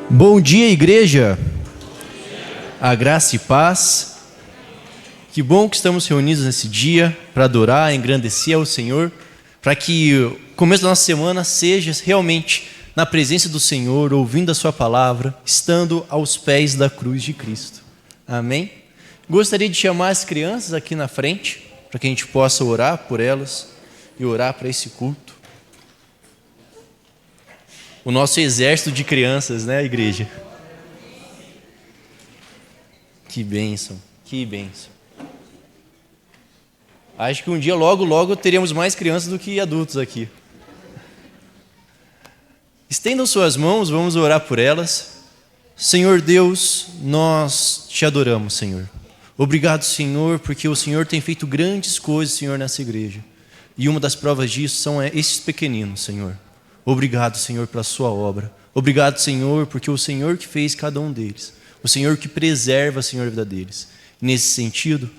Bom dia, igreja. A graça e paz. Que bom que estamos reunidos nesse dia para adorar, engrandecer ao Senhor, para que o começo da nossa semana seja realmente na presença do Senhor, ouvindo a sua palavra, estando aos pés da cruz de Cristo. Amém? Gostaria de chamar as crianças aqui na frente, para que a gente possa orar por elas e orar para esse culto. O nosso exército de crianças, né, igreja? Que bênção, que bênção. Acho que um dia, logo teremos mais crianças do que adultos aqui. Estendam suas mãos, vamos orar por elas. Senhor Deus, nós te adoramos, Senhor. Obrigado, Senhor, porque o Senhor tem feito grandes coisas, Senhor, nessa igreja. E uma das provas disso são esses pequeninos, Senhor. Obrigado, Senhor, pela sua obra. Obrigado, Senhor, porque o Senhor que fez cada um deles. O Senhor que preserva, Senhor, a vida deles. E nesse sentido,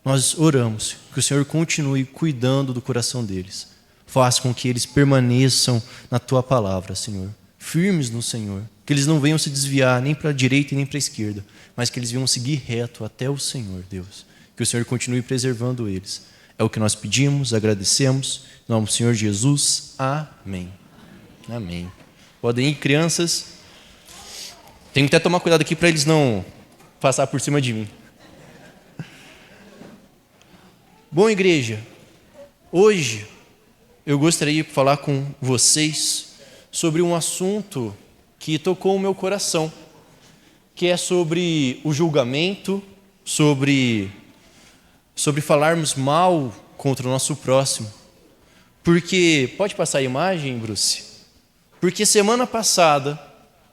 nós oramos que o Senhor continue cuidando do coração deles. Faça com que eles permaneçam na tua palavra, Senhor. Firmes no Senhor. Que eles não venham se desviar nem para a direita nem para a esquerda, mas que eles venham seguir reto até o Senhor, Deus. Que o Senhor continue preservando eles. É o que nós pedimos, agradecemos. Em nome do Senhor Jesus. Amém. Amém. Podem ir, crianças. Tenho que até tomar cuidado aqui para eles não passar por cima de mim. Bom, igreja, hoje eu gostaria de falar com vocês sobre um assunto que tocou o meu coração, que é sobre o julgamento, sobre falarmos mal contra o nosso próximo. Porque, pode passar a imagem, Bruce? Porque semana passada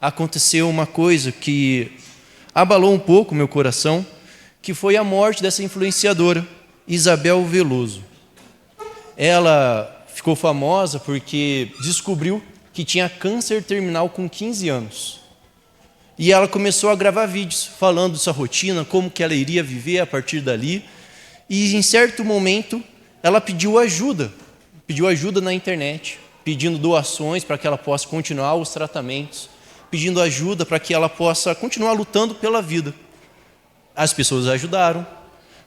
aconteceu uma coisa que abalou um pouco o meu coração, que foi a morte dessa influenciadora, Isabel Veloso. Ela ficou famosa porque descobriu que tinha câncer terminal com 15 anos. E ela começou a gravar vídeos falando de sua rotina, como que ela iria viver a partir dali. E em certo momento ela pediu ajuda na internet, pedindo doações para que ela possa continuar os tratamentos, pedindo ajuda para que ela possa continuar lutando pela vida. As pessoas ajudaram.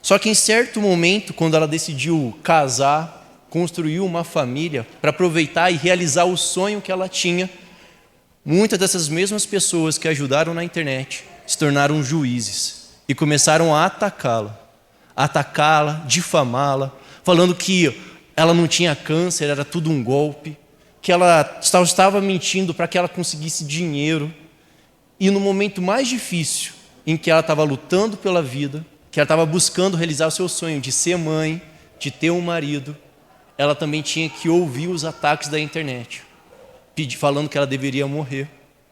Só que em certo momento, quando ela decidiu casar, construir uma família, para aproveitar e realizar o sonho que ela tinha, muitas dessas mesmas pessoas que ajudaram na internet se tornaram juízes e começaram a atacá-la, difamá-la, falando que ela não tinha câncer, era tudo um golpe, que ela estava mentindo para que ela conseguisse dinheiro. E no momento mais difícil, em que ela estava lutando pela vida, que ela estava buscando realizar o seu sonho de ser mãe, de ter um marido, ela também tinha que ouvir os ataques da internet, falando que ela deveria morrer,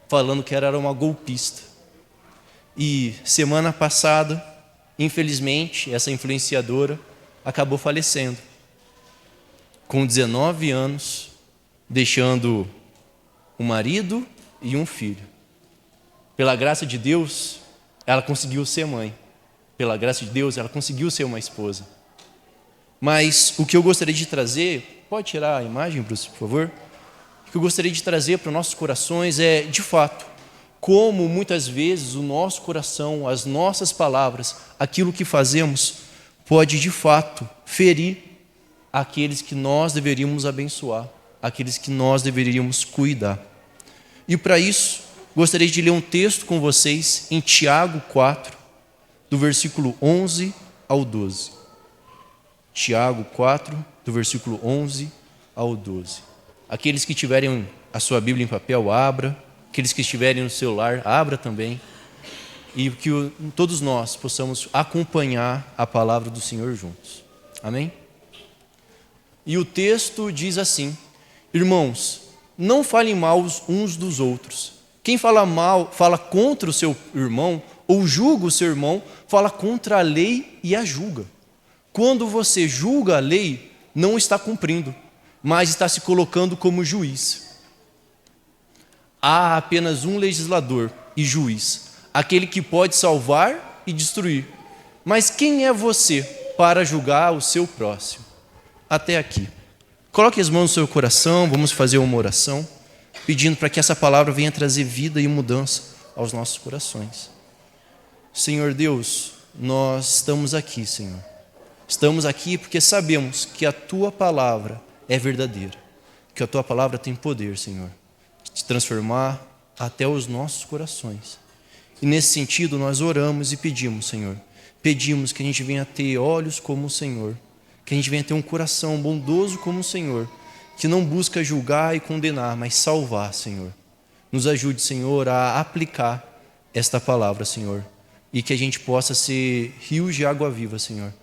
falando que ela era uma golpista. E semana passada, infelizmente, essa influenciadora acabou falecendo, com 19 anos, deixando um marido e um filho. Pela graça de Deus, ela conseguiu ser mãe. Pela graça de Deus, ela conseguiu ser uma esposa. Mas o que eu gostaria de trazer, pode tirar a imagem, Bruce, por favor? O que eu gostaria de trazer para os nossos corações é, de fato, como muitas vezes o nosso coração, as nossas palavras, aquilo que fazemos, pode de fato ferir aqueles que nós deveríamos abençoar, aqueles que nós deveríamos cuidar. E para isso, gostaria de ler um texto com vocês em Tiago 4, do versículo 11 ao 12. Tiago 4, do versículo 11 ao 12. Aqueles que tiverem a sua Bíblia em papel, abra. Aqueles que estiverem no celular, abra também. E que todos nós possamos acompanhar a palavra do Senhor juntos. Amém? E o texto diz assim: irmãos, não falem mal uns dos outros. Quem fala mal, fala contra o seu irmão, ou julga o seu irmão, fala contra a lei e a julga. Quando você julga a lei, não está cumprindo, mas está se colocando como juiz. Há apenas um legislador e juiz, aquele que pode salvar e destruir. Mas quem é você para julgar o seu próximo? Até aqui. Coloque as mãos no seu coração, vamos fazer uma oração, pedindo para que essa palavra venha trazer vida e mudança aos nossos corações. Senhor Deus, nós estamos aqui, Senhor. Estamos aqui porque sabemos que a Tua palavra é verdadeira, que a Tua palavra tem poder, Senhor, de transformar até os nossos corações. E nesse sentido nós oramos e pedimos, Senhor, pedimos que a gente venha ter olhos como o Senhor, que a gente venha ter um coração bondoso como o Senhor, que não busca julgar e condenar, mas salvar, Senhor. Nos ajude, Senhor, a aplicar esta palavra, Senhor, e que a gente possa ser rios de água viva, Senhor,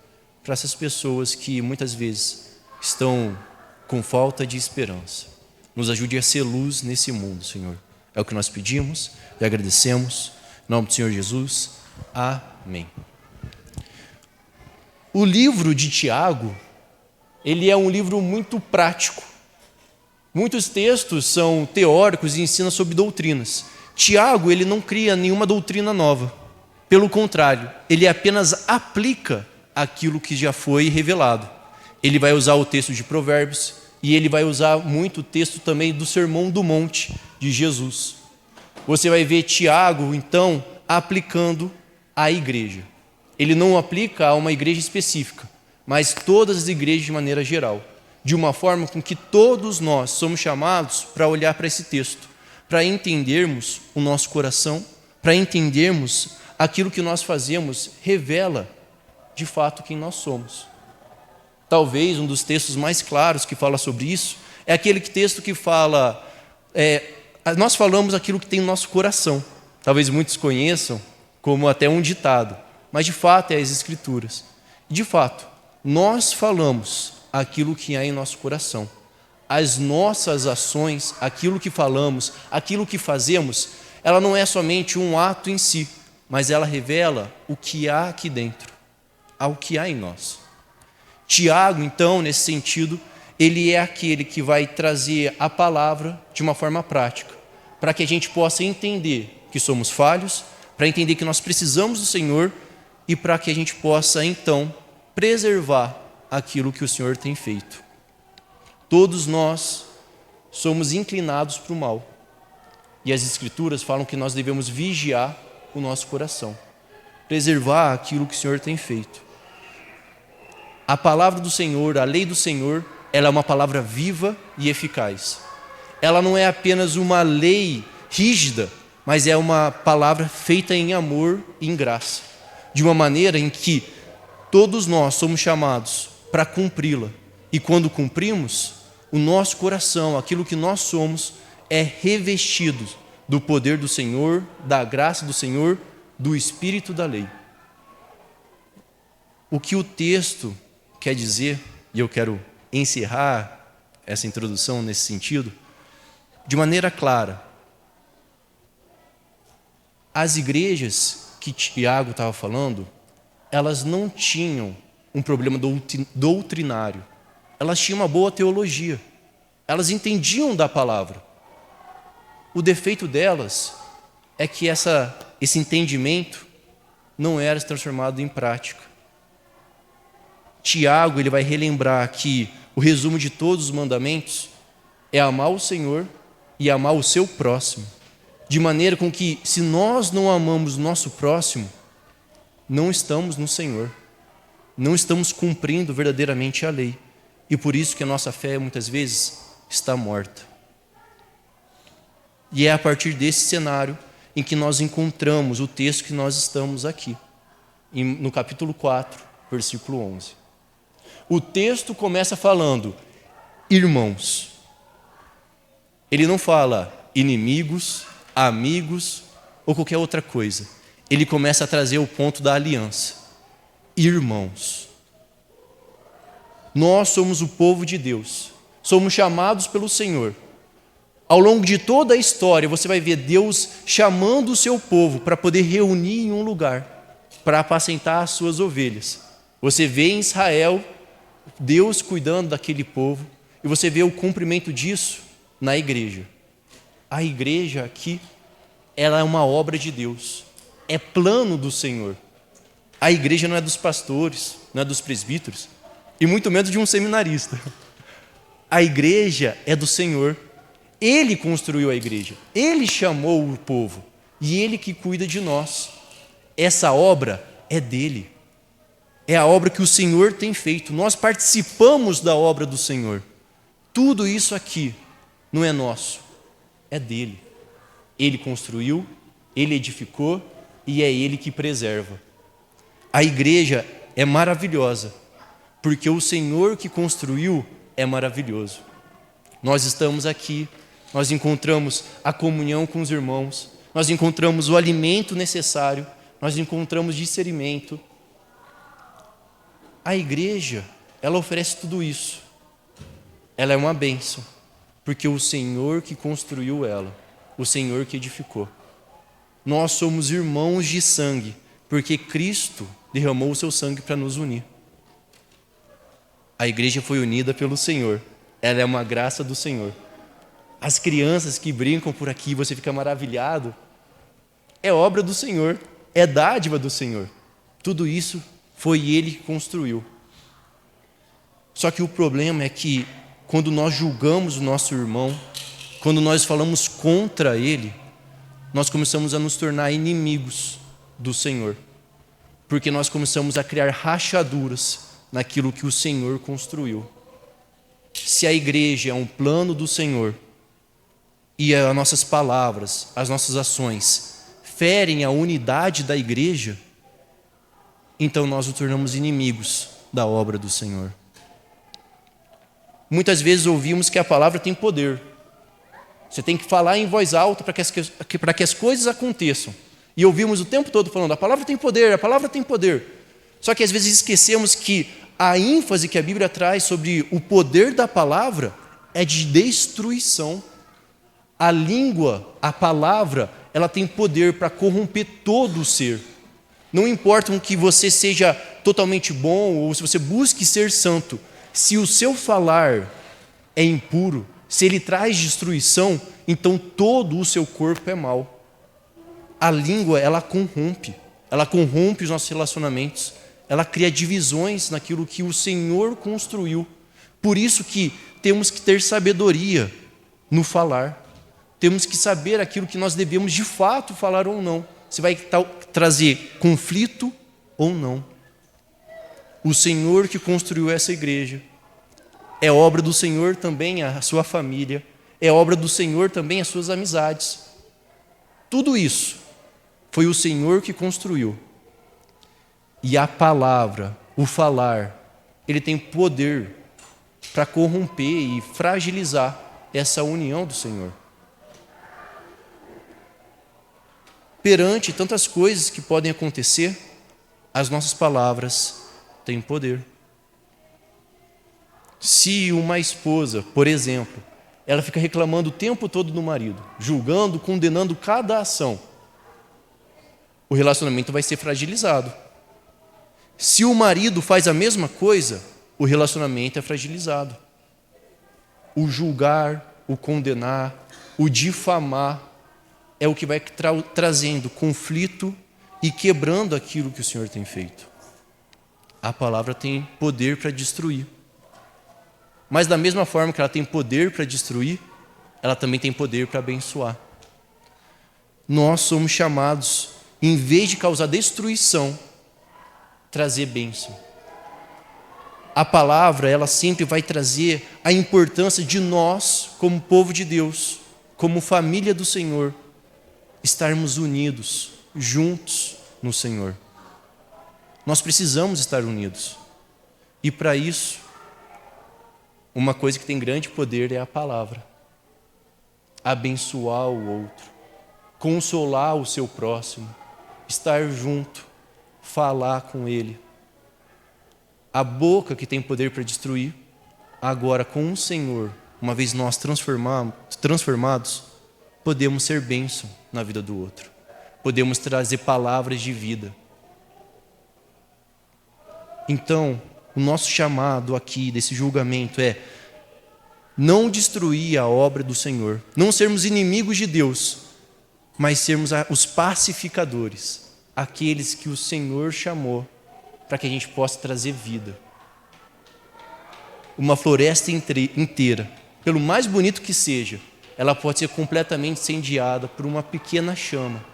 para essas pessoas que muitas vezes estão com falta de esperança. Nos ajude a ser luz nesse mundo, Senhor. É o que nós pedimos e agradecemos. Em nome do Senhor Jesus. Amém. O livro de Tiago, ele é um livro muito prático. Muitos textos são teóricos e ensinam sobre doutrinas. Tiago, ele não cria nenhuma doutrina nova. Pelo contrário, ele apenas aplica aquilo que já foi revelado. Ele vai usar o texto de Provérbios e ele vai usar muito o texto também do Sermão do Monte de Jesus. Você vai ver Tiago, então, aplicando à igreja. Ele não aplica a uma igreja específica, mas todas as igrejas de maneira geral, de uma forma com que todos nós somos chamados para olhar para esse texto, para entendermos o nosso coração, para entendermos aquilo que nós fazemos revela de fato quem nós somos. Talvez um dos textos mais claros que fala sobre isso é aquele texto que fala, nós falamos aquilo que tem no nosso coração. Talvez muitos conheçam como até um ditado, mas de fato é as Escrituras. De fato, nós falamos aquilo que há em nosso coração. As nossas ações, aquilo que falamos, aquilo que fazemos, ela não é somente um ato em si, mas ela revela o que há aqui dentro, ao que há em nós. Tiago, então, nesse sentido, ele é aquele que vai trazer a palavra de uma forma prática, para que a gente possa entender que somos falhos, para entender que nós precisamos do Senhor e para que a gente possa, então, preservar aquilo que o Senhor tem feito. Todos nós somos inclinados para o mal. E as Escrituras falam que nós devemos vigiar o nosso coração, preservar aquilo que o Senhor tem feito. A palavra do Senhor, a lei do Senhor, ela é uma palavra viva e eficaz. Ela não é apenas uma lei rígida, mas é uma palavra feita em amor e em graça, de uma maneira em que todos nós somos chamados para cumpri-la. E quando cumprimos, o nosso coração, aquilo que nós somos, é revestido do poder do Senhor, da graça do Senhor, do Espírito da lei. O que o texto quer dizer, e eu quero encerrar essa introdução nesse sentido, de maneira clara. As igrejas que Tiago estava falando, elas não tinham um problema doutrinário. Elas tinham uma boa teologia. Elas entendiam da palavra. O defeito delas é que esse entendimento não era transformado em prática. Tiago, ele vai relembrar que o resumo de todos os mandamentos é amar o Senhor e amar o seu próximo, de maneira com que, se nós não amamos o nosso próximo, não estamos no Senhor, não estamos cumprindo verdadeiramente a lei, e por isso que a nossa fé muitas vezes está morta. E é a partir desse cenário em que nós encontramos o texto que nós estamos aqui, no capítulo 4, versículo 11. O texto começa falando, irmãos. Ele não fala inimigos, amigos ou qualquer outra coisa. Ele começa a trazer o ponto da aliança. Irmãos. Nós somos o povo de Deus. Somos chamados pelo Senhor. Ao longo de toda a história, você vai ver Deus chamando o seu povo para poder reunir em um lugar, para apacentar as suas ovelhas. Você vê em Israel Deus cuidando daquele povo, e você vê o cumprimento disso na igreja. A igreja aqui, ela é uma obra de Deus, é plano do Senhor. A igreja não é dos pastores, não é dos presbíteros, e muito menos de um seminarista. A igreja é do Senhor. Ele construiu a igreja, Ele chamou o povo, e Ele que cuida de nós. Essa obra é dele. É a obra que o Senhor tem feito. Nós participamos da obra do Senhor. Tudo isso aqui não é nosso, é dele. Ele construiu, ele edificou e é ele que preserva. A igreja é maravilhosa, porque o Senhor que construiu é maravilhoso. Nós estamos aqui, nós encontramos a comunhão com os irmãos, nós encontramos o alimento necessário, nós encontramos discernimento. A igreja, ela oferece tudo isso. Ela é uma bênção, porque o Senhor que construiu ela, o Senhor que edificou. Nós somos irmãos de sangue, porque Cristo derramou o seu sangue para nos unir. A igreja foi unida pelo Senhor, ela é uma graça do Senhor. As crianças que brincam por aqui, você fica maravilhado, é obra do Senhor, é dádiva do Senhor. Tudo isso foi Ele que construiu. Só que o problema é que quando nós julgamos o nosso irmão, quando nós falamos contra ele, nós começamos a nos tornar inimigos do Senhor, porque nós começamos a criar rachaduras naquilo que o Senhor construiu. Se a igreja é um plano do Senhor e as nossas palavras, as nossas ações ferem a unidade da igreja, então nós nos tornamos inimigos da obra do Senhor. Muitas vezes ouvimos que a palavra tem poder. Você tem que falar em voz alta para que as coisas aconteçam. E ouvimos o tempo todo falando, a palavra tem poder, a palavra tem poder. Só que às vezes esquecemos que a ênfase que a Bíblia traz sobre o poder da palavra é de destruição. A língua, a palavra, ela tem poder para corromper todo o ser. Não importa que você seja totalmente bom ou se você busque ser santo, se o seu falar é impuro, se ele traz destruição, então todo o seu corpo é mau. A língua, ela corrompe os nossos relacionamentos, ela cria divisões naquilo que o Senhor construiu. Por isso que temos que ter sabedoria no falar, temos que saber aquilo que nós devemos de fato falar ou não, se vai trazer conflito ou não. O Senhor que construiu essa igreja, é obra do Senhor também a sua família, é obra do Senhor também as suas amizades. Tudo isso foi o Senhor que construiu. E a palavra, o falar, ele tem poder para corromper e fragilizar essa união do Senhor. Perante tantas coisas que podem acontecer, as nossas palavras têm poder. Se uma esposa, por exemplo, ela fica reclamando o tempo todo do marido, julgando, condenando cada ação, o relacionamento vai ser fragilizado. Se o marido faz a mesma coisa, o relacionamento é fragilizado. O julgar, o condenar, o difamar é o que vai trazendo conflito e quebrando aquilo que o Senhor tem feito. A palavra tem poder para destruir. Mas da mesma forma que ela tem poder para destruir, ela também tem poder para abençoar. Nós somos chamados, em vez de causar destruição, trazer bênção. A palavra, ela sempre vai trazer a importância de nós, como povo de Deus, como família do Senhor, estarmos unidos, juntos no Senhor. Nós precisamos estar unidos. E para isso, uma coisa que tem grande poder é a palavra. Abençoar o outro, consolar o seu próximo, estar junto, falar com ele. A boca que tem poder para destruir, agora com o Senhor, uma vez nós transformados, podemos ser bênção na vida do outro. Podemos trazer palavras de vida. Então, o nosso chamado aqui, desse julgamento, é não destruir a obra do Senhor, não sermos inimigos de Deus, mas sermos os pacificadores, aqueles que o Senhor chamou para que a gente possa trazer vida. Uma floresta inteira, pelo mais bonito que seja, ela pode ser completamente incendiada por uma pequena chama,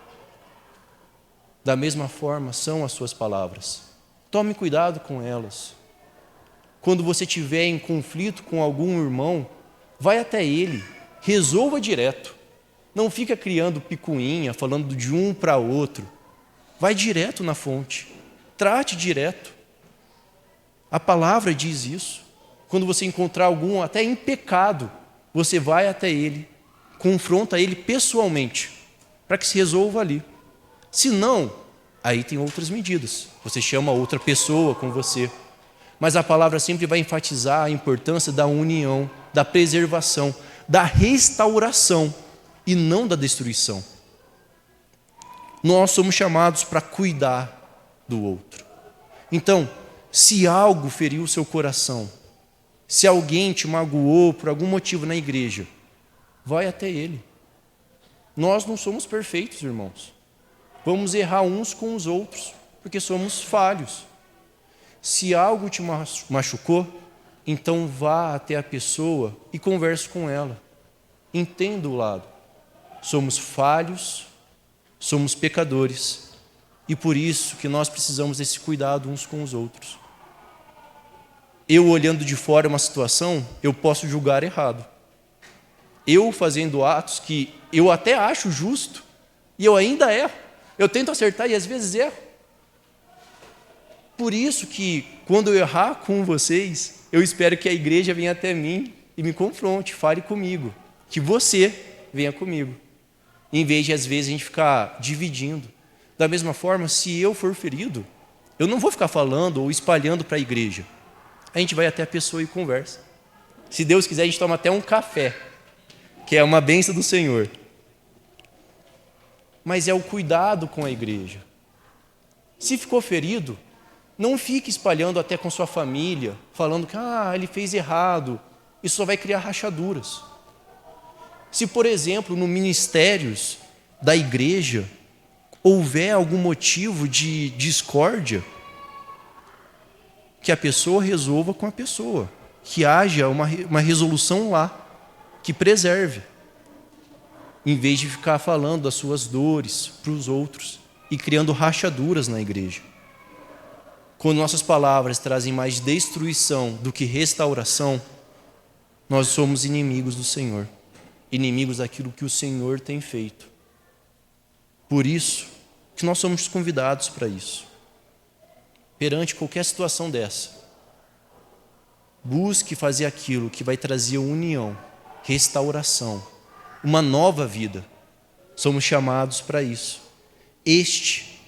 Da mesma forma são as suas palavras. Tome cuidado com elas. Quando você estiver em conflito com algum irmão, vai até ele, resolva direto. Não fica criando picuinha, falando de um para outro. Vai direto na fonte. Trate direto. A palavra diz isso. Quando você encontrar algum, até em pecado, você vai até ele, confronta ele pessoalmente, para que se resolva ali. Se não, aí tem outras medidas. Você chama outra pessoa com você. Mas a palavra sempre vai enfatizar a importância da união, da preservação, da restauração e não da destruição. Nós somos chamados para cuidar do outro. Então, se algo feriu o seu coração, se alguém te magoou por algum motivo na igreja, vai até ele. Nós não somos perfeitos, irmãos. Vamos errar uns com os outros, porque somos falhos. Se algo te machucou, então vá até a pessoa e converse com ela. Entenda o lado. Somos falhos, somos pecadores, e por isso que nós precisamos desse cuidado uns com os outros. Eu olhando de fora uma situação, eu posso julgar errado. Eu fazendo atos que eu até acho justo, e eu ainda erro. Eu tento acertar e às vezes erro. Por isso que quando eu errar com vocês, eu espero que a igreja venha até mim e me confronte, fale comigo. Que você venha comigo. Em vez de às vezes a gente ficar dividindo. Da mesma forma, se eu for ferido, eu não vou ficar falando ou espalhando para a igreja. A gente vai até a pessoa e conversa. Se Deus quiser, a gente toma até um café, que é uma bênção do Senhor. Mas é o cuidado com a igreja. Se ficou ferido, não fique espalhando até com sua família, falando que ele fez errado. Isso só vai criar rachaduras. Se, por exemplo, no ministérios da igreja, houver algum motivo de discórdia, que a pessoa resolva com a pessoa, que haja uma resolução lá, que preserve, em vez de ficar falando das suas dores para os outros e criando rachaduras na igreja. Quando nossas palavras trazem mais destruição do que restauração, nós somos inimigos do Senhor, inimigos daquilo que o Senhor tem feito. Por isso que nós somos convidados para isso. Perante qualquer situação dessa, busque fazer aquilo que vai trazer união, restauração, uma nova vida. Somos chamados para isso. Este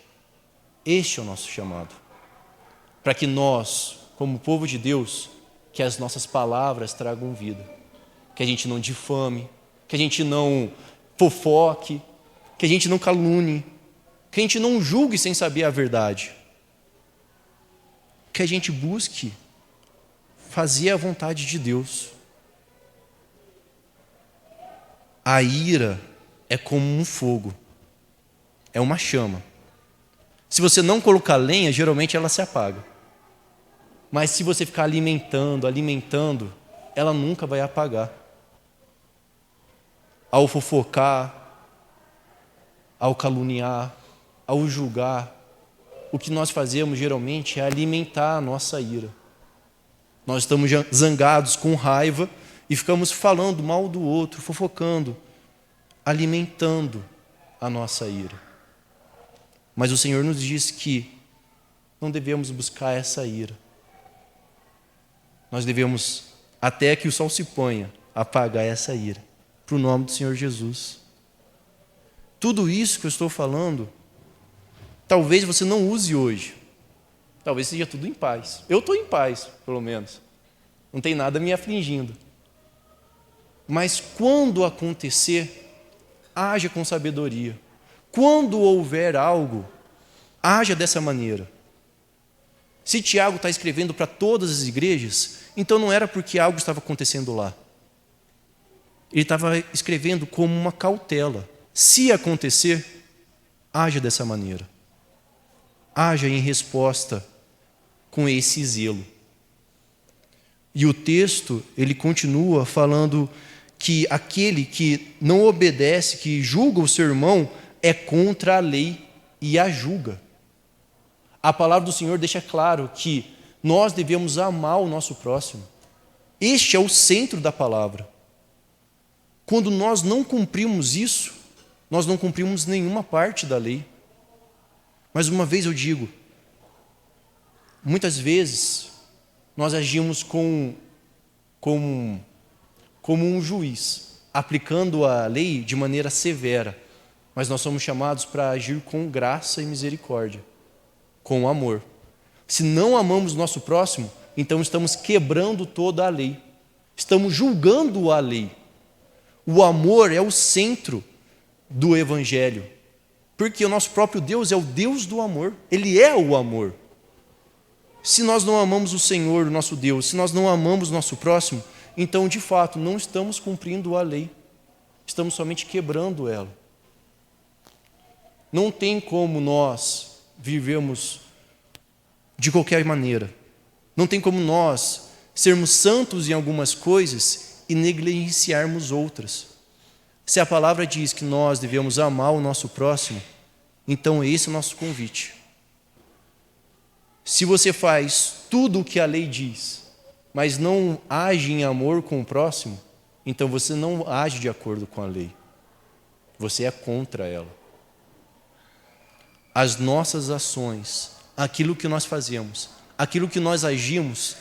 é o nosso chamado. Para que nós, como povo de Deus, que as nossas palavras tragam vida. Que a gente não difame, que a gente não fofoque, que a gente não calune, que a gente não julgue sem saber a verdade. Que a gente busque fazer a vontade de Deus. A ira é como um fogo, é uma chama. Se você não colocar lenha, geralmente ela se apaga. Mas se você ficar alimentando, ela nunca vai apagar. Ao fofocar, ao caluniar, ao julgar, o que nós fazemos geralmente é alimentar a nossa ira. Nós estamos zangados, com raiva, e ficamos falando mal do outro, fofocando, alimentando a nossa ira. Mas o Senhor nos diz que não devemos buscar essa ira. Nós devemos, até que o sol se ponha, apagar essa ira, para o nome do Senhor Jesus. Tudo isso que eu estou falando, talvez você não use hoje. Talvez seja tudo em paz. Eu estou em paz, pelo menos. Não tem nada me afligindo. Mas quando acontecer, haja com sabedoria. Quando houver algo, haja dessa maneira. Se Tiago está escrevendo para todas as igrejas, então não era porque algo estava acontecendo lá. Ele estava escrevendo como uma cautela. Se acontecer, haja dessa maneira. Haja em resposta com esse zelo. E o texto, ele continua falando que aquele que não obedece, que julga o seu irmão, é contra a lei e a julga. A palavra do Senhor deixa claro que nós devemos amar o nosso próximo. Este é o centro da palavra. Quando nós não cumprimos isso, nós não cumprimos nenhuma parte da lei. Mas uma vez eu digo, muitas vezes nós agimos como um juiz, aplicando a lei de maneira severa, mas nós somos chamados para agir com graça e misericórdia, com amor. Se não amamos nosso próximo, então estamos quebrando toda a lei, estamos julgando a lei. O amor é o centro do Evangelho, porque o nosso próprio Deus é o Deus do amor, Ele é o amor. Se nós não amamos o Senhor, o nosso Deus, se nós não amamos o nosso próximo, então, de fato, não estamos cumprindo a lei, estamos somente quebrando ela. Não tem como nós vivemos de qualquer maneira. Não tem como nós sermos santos em algumas coisas e negligenciarmos outras. Se a palavra diz que nós devemos amar o nosso próximo, então esse é o nosso convite. Se você faz tudo o que a lei diz, mas não age em amor com o próximo, então você não age de acordo com a lei. Você é contra ela. As nossas ações, aquilo que nós fazemos, aquilo que nós agimos,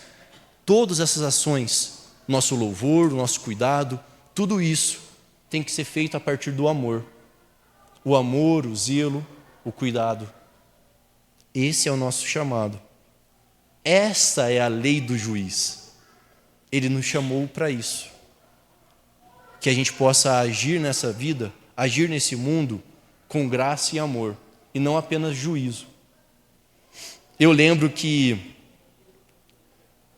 todas essas ações, nosso louvor, nosso cuidado, tudo isso tem que ser feito a partir do amor. O amor, o zelo, o cuidado. Esse é o nosso chamado. Essa é a lei do juiz. Ele nos chamou para isso. Que a gente possa agir nessa vida, agir nesse mundo com graça e amor, e não apenas juízo. Eu lembro que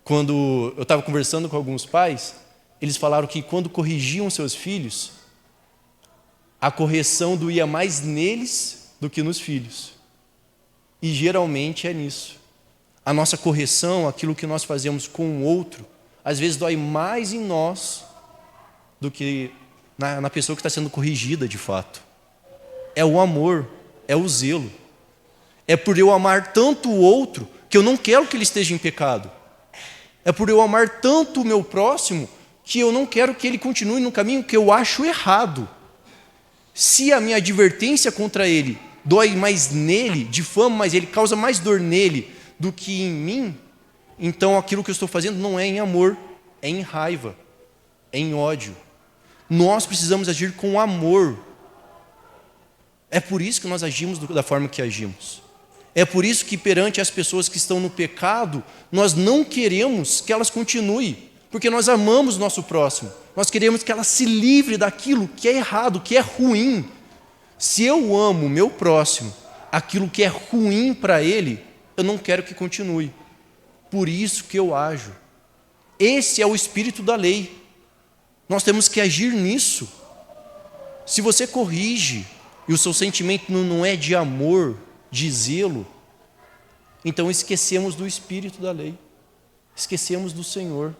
quando eu estava conversando com alguns pais, eles falaram que quando corrigiam seus filhos, a correção doía mais neles do que nos filhos. E geralmente é nisso. A nossa correção, aquilo que nós fazemos com o outro, às vezes dói mais em nós do que na pessoa que está sendo corrigida de fato. É o amor, é o zelo. É por eu amar tanto o outro que eu não quero que ele esteja em pecado. É por eu amar tanto o meu próximo que eu não quero que ele continue no caminho que eu acho errado. Se a minha advertência contra ele dói mais nele, difama mais ele, causa mais dor nele do que em mim, então aquilo que eu estou fazendo não é em amor, é em raiva, é em ódio. Nós precisamos agir com amor. É por isso que nós agimos da forma que agimos. É por isso que perante as pessoas que estão no pecado, nós não queremos que elas continuem, porque nós amamos o nosso próximo. Nós queremos que ela se livre daquilo que é errado, que é ruim. Se eu amo o meu próximo, aquilo que é ruim para ele, eu não quero que continue. Por isso que eu ajo. Esse é o espírito da lei. Nós temos que agir nisso. Se você corrige e o seu sentimento não é de amor, de zelo, então esquecemos do espírito da lei. Esquecemos do Senhor.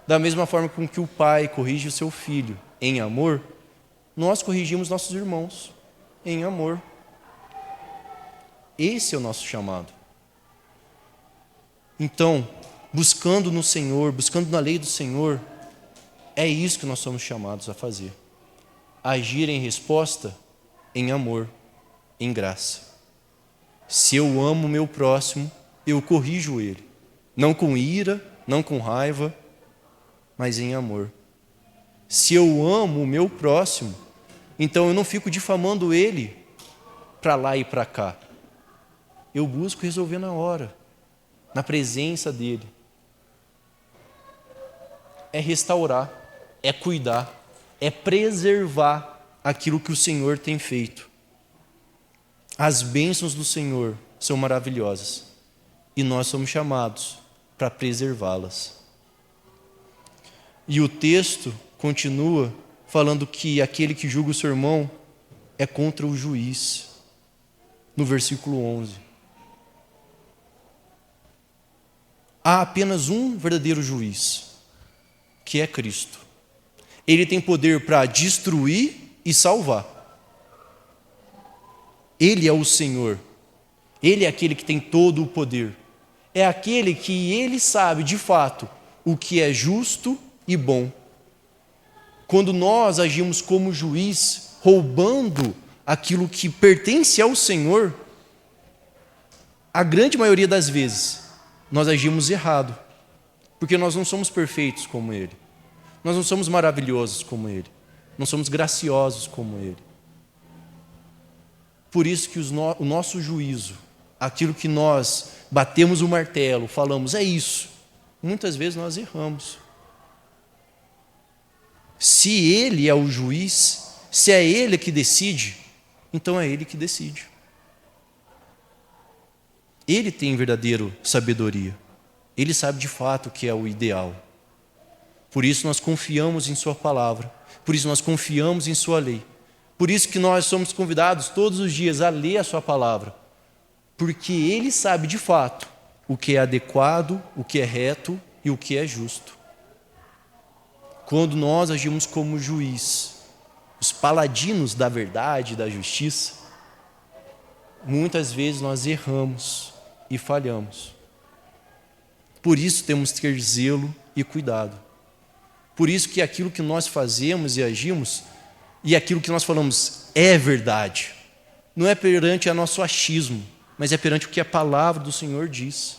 Da mesma forma com que o pai corrige o seu filho em amor, nós corrigimos nossos irmãos em amor. Esse é o nosso chamado. Então, buscando no Senhor, buscando na lei do Senhor, é isso que nós somos chamados a fazer. Agir em resposta em amor, em graça. Se eu amo o meu próximo, eu corrijo ele. Não com ira, não com raiva, mas em amor. Se eu amo o meu próximo, então eu não fico difamando ele para lá e para cá. Eu busco resolver na hora, na presença dele. É restaurar, é cuidar, é preservar aquilo que o Senhor tem feito. As bênçãos do Senhor são maravilhosas e nós somos chamados para preservá-las. E o texto continua falando que aquele que julga o seu irmão é contra o juiz, no versículo 11. Há apenas um verdadeiro juiz, que é Cristo. Ele tem poder para destruir e salvar. Ele é o Senhor. Ele é aquele que tem todo o poder. É aquele que ele sabe de fato o que é justo e bom. Quando nós agimos como juiz, roubando aquilo que pertence ao Senhor, a grande maioria das vezes nós agimos errado, porque nós não somos perfeitos como Ele, nós não somos maravilhosos como Ele, não somos graciosos como Ele. Por isso que o nosso juízo, aquilo que nós batemos o martelo, falamos, é isso, muitas vezes nós erramos. Se Ele é o juiz, se é Ele que decide, então é Ele que decide. Ele tem verdadeira sabedoria. Ele sabe de fato o que é o ideal. Por isso nós confiamos em Sua palavra. Por isso nós confiamos em Sua lei. Por isso que nós somos convidados todos os dias a ler a Sua palavra. Porque Ele sabe de fato o que é adequado, o que é reto e o que é justo. Quando nós agimos como juiz, os paladinos da verdade e da justiça, muitas vezes nós erramos e falhamos. Por isso temos que ter zelo e cuidado. Por isso que aquilo que nós fazemos e agimos, e aquilo que nós falamos é verdade. Não é perante a nosso achismo, mas é perante o que a palavra do Senhor diz.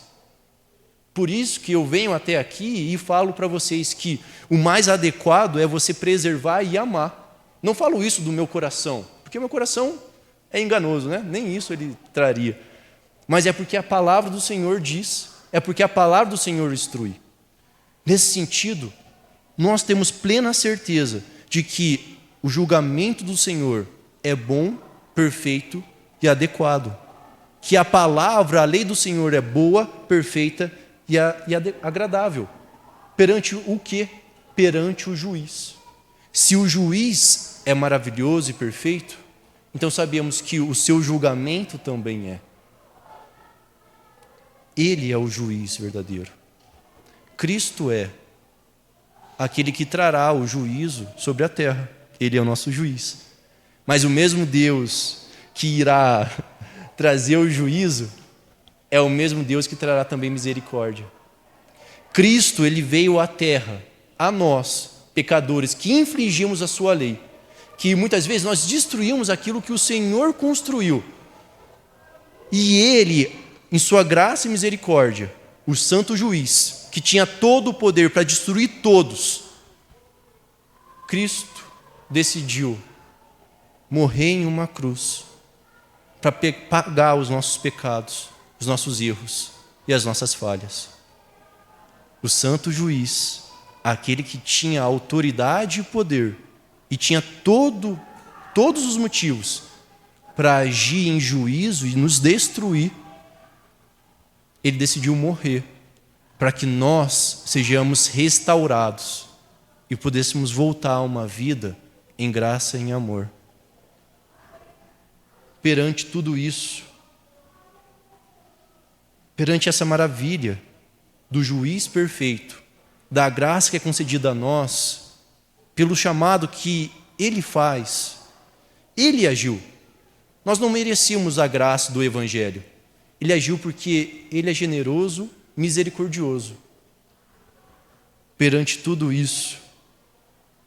Por isso que eu venho até aqui e falo para vocês que o mais adequado é você preservar e amar. Não falo isso do meu coração, porque meu coração é enganoso, né? Nem isso ele traria. Mas é porque a palavra do Senhor diz, é porque a palavra do Senhor instrui. Nesse sentido, nós temos plena certeza de que o julgamento do Senhor é bom, perfeito e adequado. Que a palavra, a lei do Senhor é boa, perfeita e agradável. Perante o quê? Perante o juiz. Se o juiz é maravilhoso e perfeito, então sabemos que o seu julgamento também é. Ele é o juiz verdadeiro. Cristo é aquele que trará o juízo sobre a terra. Ele é o nosso juiz. Mas o mesmo Deus que irá trazer o juízo é o mesmo Deus que trará também misericórdia. Cristo, ele veio à terra, a nós, pecadores, que infringimos a sua lei, que muitas vezes nós destruímos aquilo que o Senhor construiu. E ele, em sua graça e misericórdia, o santo juiz, que tinha todo o poder para destruir todos, Cristo decidiu morrer em uma cruz para pagar os nossos pecados, os nossos erros e as nossas falhas. O santo juiz, aquele que tinha autoridade e poder e tinha todos os motivos para agir em juízo e nos destruir, ele decidiu morrer para que nós sejamos restaurados e pudéssemos voltar a uma vida em graça e em amor. Perante tudo isso, perante essa maravilha do juiz perfeito, da graça que é concedida a nós, pelo chamado que ele faz, ele agiu. Nós não merecíamos a graça do Evangelho. Ele agiu porque ele é generoso, misericordioso. Perante tudo isso,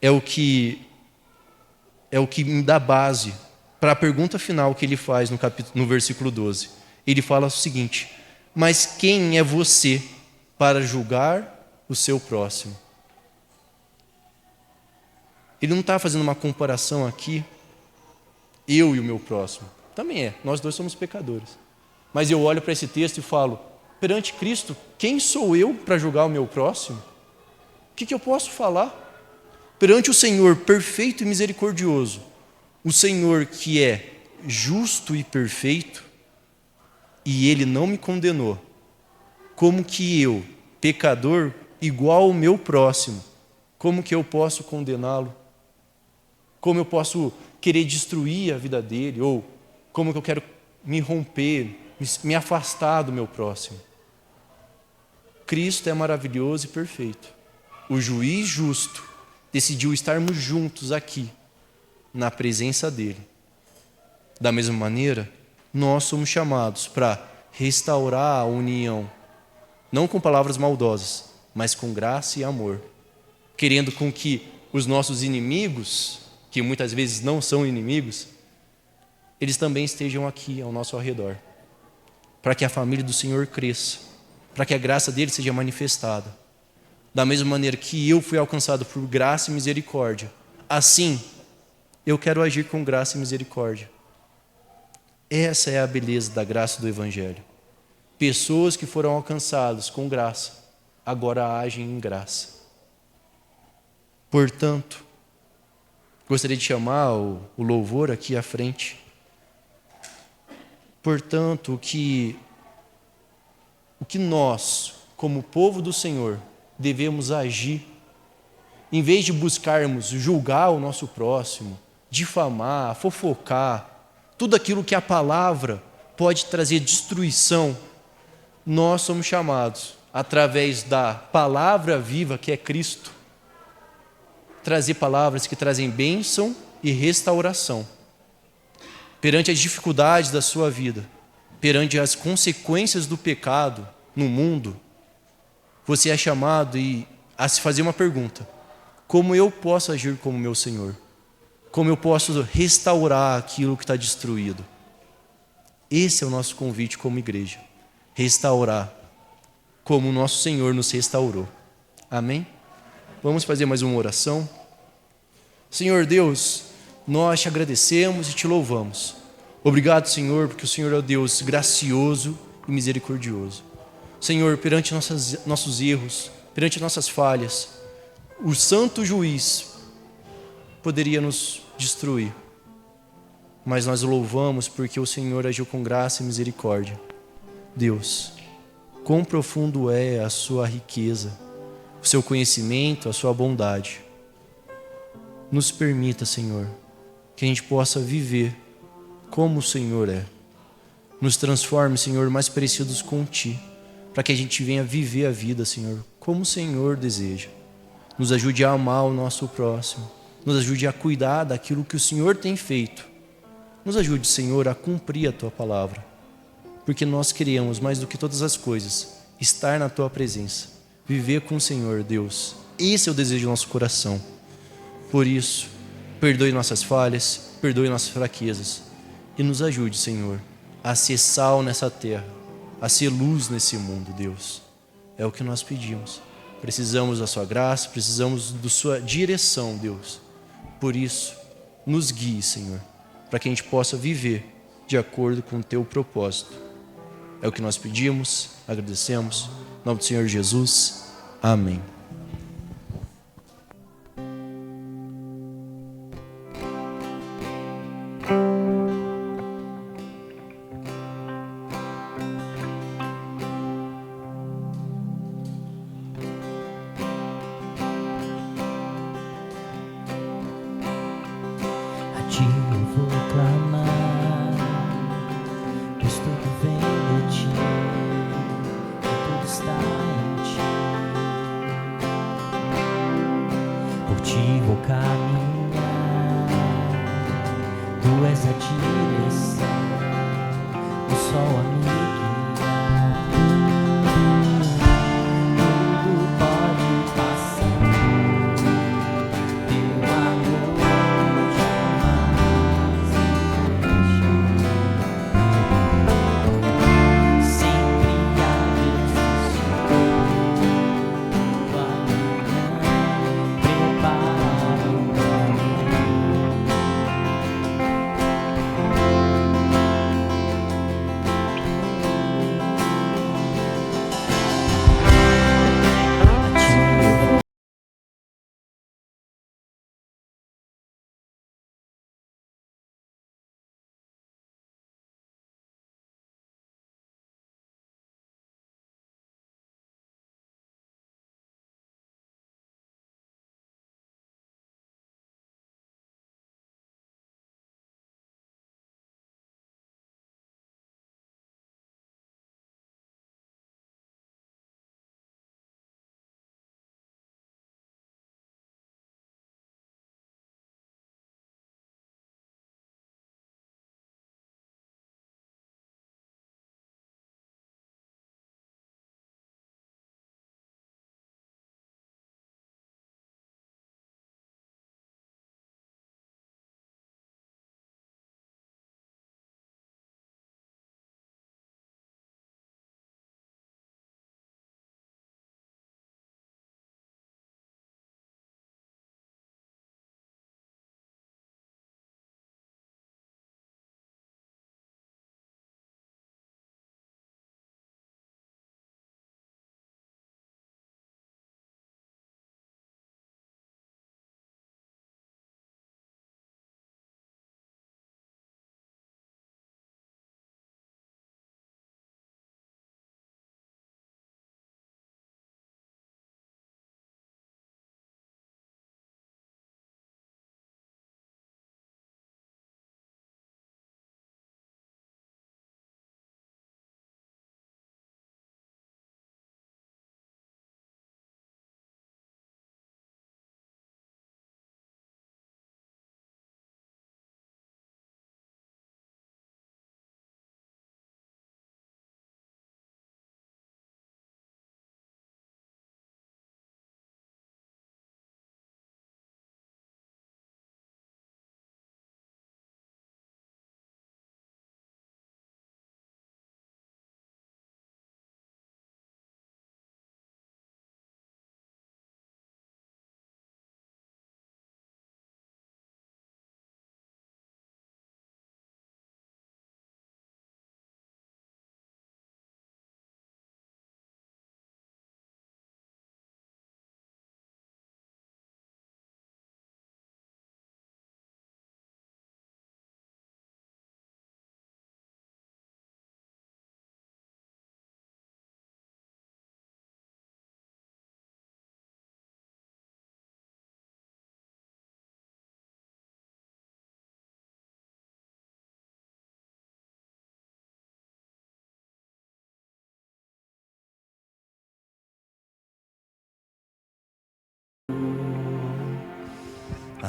é o que me dá base para a pergunta final que ele faz no versículo 12. Ele fala o seguinte: mas quem é você para julgar o seu próximo? Ele não está fazendo uma comparação aqui, eu e o meu próximo. Também é, nós dois somos pecadores. Mas eu olho para esse texto e falo, perante Cristo, quem sou eu para julgar o meu próximo? O que eu posso falar? Perante o Senhor perfeito e misericordioso, o Senhor que é justo e perfeito, e Ele não me condenou, como que eu, pecador, igual ao meu próximo, como que eu posso condená-lo? Como eu posso querer destruir a vida dele? Ou como que eu quero me romper, me afastar do meu próximo? Cristo é maravilhoso e perfeito. O juiz justo decidiu estarmos juntos aqui, na presença dele. Da mesma maneira, Nós somos chamados para restaurar a união, não com palavras maldosas, mas com graça e amor, querendo com que os nossos inimigos, que muitas vezes não são inimigos, eles também estejam aqui ao nosso redor, para que a família do Senhor cresça, para que a graça dele seja manifestada. Da mesma maneira que eu fui alcançado por graça e misericórdia, assim eu quero agir com graça e misericórdia. Essa é a beleza da graça do Evangelho. Pessoas que foram alcançadas com graça, agora agem em graça. Portanto, gostaria de chamar o louvor aqui à frente. Portanto, o que nós, como povo do Senhor, devemos agir, em vez de buscarmos julgar o nosso próximo, difamar, fofocar, tudo aquilo que a palavra pode trazer destruição, nós somos chamados, através da palavra viva que é Cristo, trazer palavras que trazem bênção e restauração. Perante as dificuldades da sua vida, perante as consequências do pecado no mundo, você é chamado a se fazer uma pergunta: como eu posso agir como meu Senhor? Como eu posso restaurar aquilo que está destruído? Esse é o nosso convite como igreja. Restaurar, como o nosso Senhor nos restaurou. Amém? Vamos fazer mais uma oração. Senhor Deus, nós te agradecemos e te louvamos. Obrigado, Senhor, porque o Senhor é o Deus gracioso e misericordioso. Senhor, perante nossos erros, perante nossas falhas, o santo juiz poderia nos destruir, mas nós o louvamos porque o Senhor agiu com graça e misericórdia. Deus, quão profundo é a sua riqueza, o seu conhecimento, a sua bondade. Nos permita, Senhor, que a gente possa viver como o Senhor é. Nos transforme, Senhor, mais parecidos com Ti, para que a gente venha viver a vida, Senhor, como o Senhor deseja. Nos ajude a amar o nosso próximo, nos ajude a cuidar daquilo que o Senhor tem feito. Nos ajude, Senhor, a cumprir a Tua palavra, porque nós queremos, mais do que todas as coisas, estar na Tua presença, viver com o Senhor, Deus. Esse é o desejo do nosso coração. Por isso, perdoe nossas falhas, perdoe nossas fraquezas e nos ajude, Senhor, a ser sal nessa terra, a ser luz nesse mundo, Deus. É o que nós pedimos. Precisamos da sua graça, precisamos da sua direção, Deus. Por isso, nos guie, Senhor, para que a gente possa viver de acordo com o teu propósito. É o que nós pedimos, agradecemos. Em nome do Senhor Jesus. Amém. Eu vou clamar, pois tudo vem de Ti, tudo está em Ti. Por Ti vou caminhar, Tu és a direção, o sol a me guiar. Tudo pode passar, Teu amor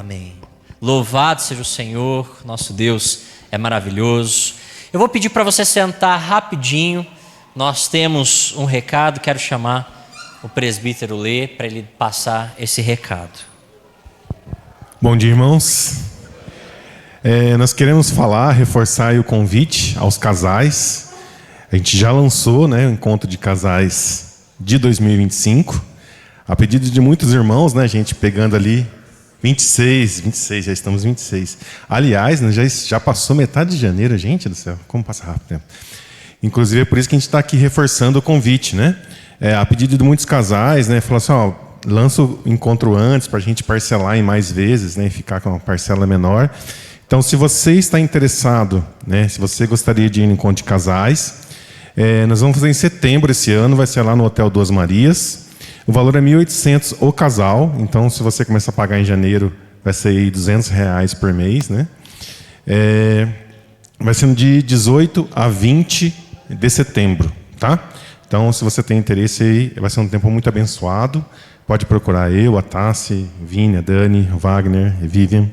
Amém. Louvado seja o Senhor, nosso Deus é maravilhoso. Eu vou pedir para você sentar rapidinho. Nós temos um recado, quero chamar o presbítero Lê para ele passar esse recado. Bom dia, irmãos. Nós queremos reforçar o convite aos casais. A gente já lançou, o encontro de casais de 2025. A pedido de muitos irmãos, a gente pegando ali 26, já estamos 26. Aliás, já passou metade de janeiro, gente do céu, como passa rápido o tempo. Inclusive é por isso que a gente está aqui reforçando o convite, a pedido de muitos casais, falou assim, lança o encontro antes para a gente parcelar em mais vezes, e ficar com uma parcela menor. Então, se você está interessado, se você gostaria de ir no encontro de casais, nós vamos fazer em setembro esse ano, vai ser lá no Hotel Duas Marias. O valor é R$1.800 o casal, então se você começar a pagar em janeiro, vai ser aí R$200 por mês, vai ser de 18 a 20 de setembro, tá? Então, se você tem interesse aí, vai ser um tempo muito abençoado. Pode procurar eu, a Tassi, Vini, a Dani, o Wagner, a Vivian.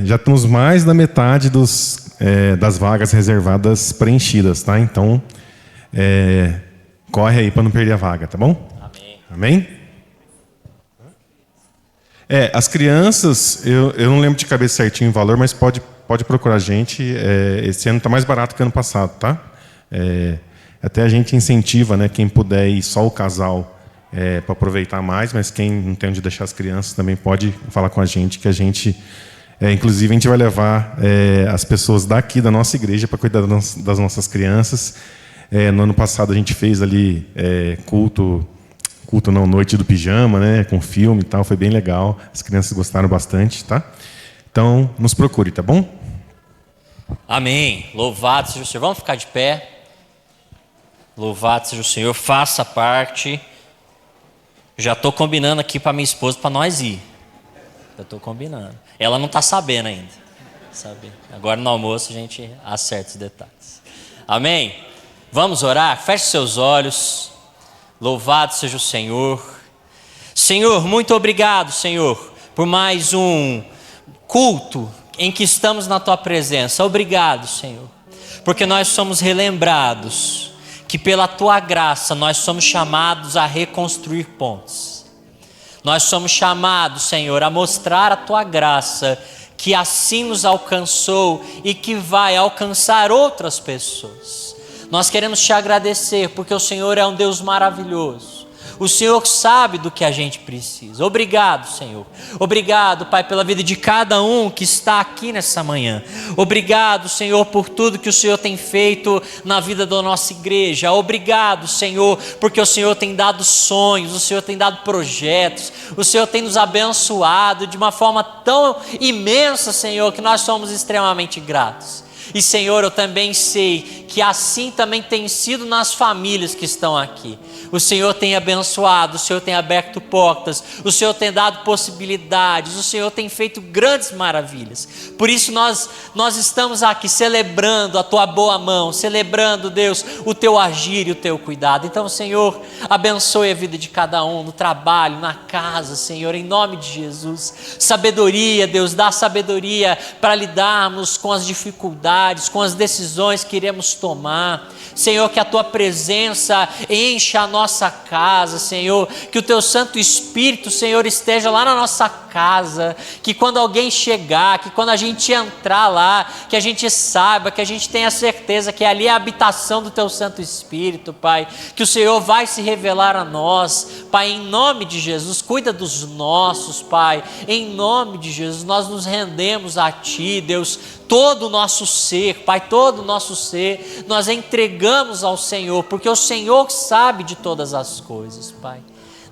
Já temos mais da metade das vagas reservadas preenchidas, tá? Então, corre aí para não perder a vaga, tá bom? Amém? As crianças, eu não lembro de cabeça certinho o valor, mas pode procurar a gente. Esse ano está mais barato que ano passado, tá? Até a gente incentiva, quem puder ir só o casal para aproveitar mais, mas quem não tem onde deixar as crianças também pode falar com a gente, que a gente, inclusive, a gente vai levar as pessoas daqui da nossa igreja para cuidar das nossas crianças. No ano passado a gente fez ali culto não, noite do pijama, com filme e tal, foi bem legal. As crianças gostaram bastante, tá? Então, nos procure, tá bom? Amém. Louvado seja o Senhor. Vamos ficar de pé. Louvado seja o Senhor. Faça parte. Já estou combinando aqui para minha esposa, para nós ir. Já estou combinando. Ela não está sabendo ainda. Agora no almoço a gente acerta os detalhes. Amém? Vamos orar? Feche seus olhos. Louvado seja o Senhor. Senhor, muito obrigado, Senhor, por mais um culto em que estamos na Tua presença. Obrigado, Senhor, porque nós somos relembrados que pela Tua graça nós somos chamados a reconstruir pontes. Nós somos chamados, Senhor, a mostrar a Tua graça, que assim nos alcançou e que vai alcançar outras pessoas. Nós queremos Te agradecer, porque o Senhor é um Deus maravilhoso. O Senhor sabe do que a gente precisa. Obrigado, Senhor. Obrigado, Pai, pela vida de cada um que está aqui nessa manhã. Obrigado, Senhor, por tudo que o Senhor tem feito na vida da nossa igreja. Obrigado, Senhor, porque o Senhor tem dado sonhos, o Senhor tem dado projetos, o Senhor tem nos abençoado de uma forma tão imensa, Senhor, que nós somos extremamente gratos. E, Senhor, eu também sei que assim também tem sido nas famílias que estão aqui. O Senhor tem abençoado, o Senhor tem aberto portas, o Senhor tem dado possibilidades, o Senhor tem feito grandes maravilhas. Por isso nós estamos aqui celebrando a Tua boa mão, celebrando, Deus, o Teu agir e o Teu cuidado. Então, Senhor, abençoe a vida de cada um, no trabalho, na casa, Senhor, em nome de Jesus. Sabedoria, Deus, dá sabedoria para lidarmos com as dificuldades, com as decisões que iremos tomar. Senhor, que a Tua presença encha a nossa casa, Senhor, que o Teu Santo Espírito, Senhor, esteja lá na nossa casa, que quando alguém chegar, que quando a gente entrar lá, que a gente saiba, que a gente tenha certeza que ali é a habitação do Teu Santo Espírito, Pai, que o Senhor vai se revelar a nós, Pai, em nome de Jesus. Cuida dos nossos, Pai, em nome de Jesus, nós nos rendemos a Ti, Deus, todo o nosso ser, Pai, todo o nosso ser, nós entregamos ao Senhor, porque o Senhor sabe de todas as coisas, Pai.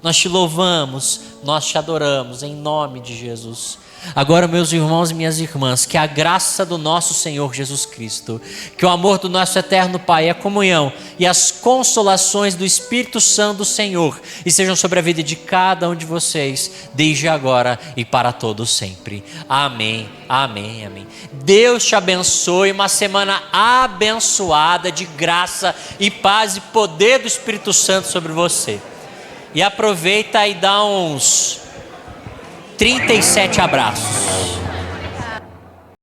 Nós Te louvamos, nós Te adoramos, em nome de Jesus. Agora, meus irmãos e minhas irmãs, que a graça do nosso Senhor Jesus Cristo, que o amor do nosso eterno Pai, a comunhão e as consolações do Espírito Santo do Senhor estejam sobre a vida de cada um de vocês, desde agora e para todos sempre. Amém, amém, amém. Deus te abençoe, uma semana abençoada de graça e paz e poder do Espírito Santo sobre você. E aproveita e dá uns 37 abraços.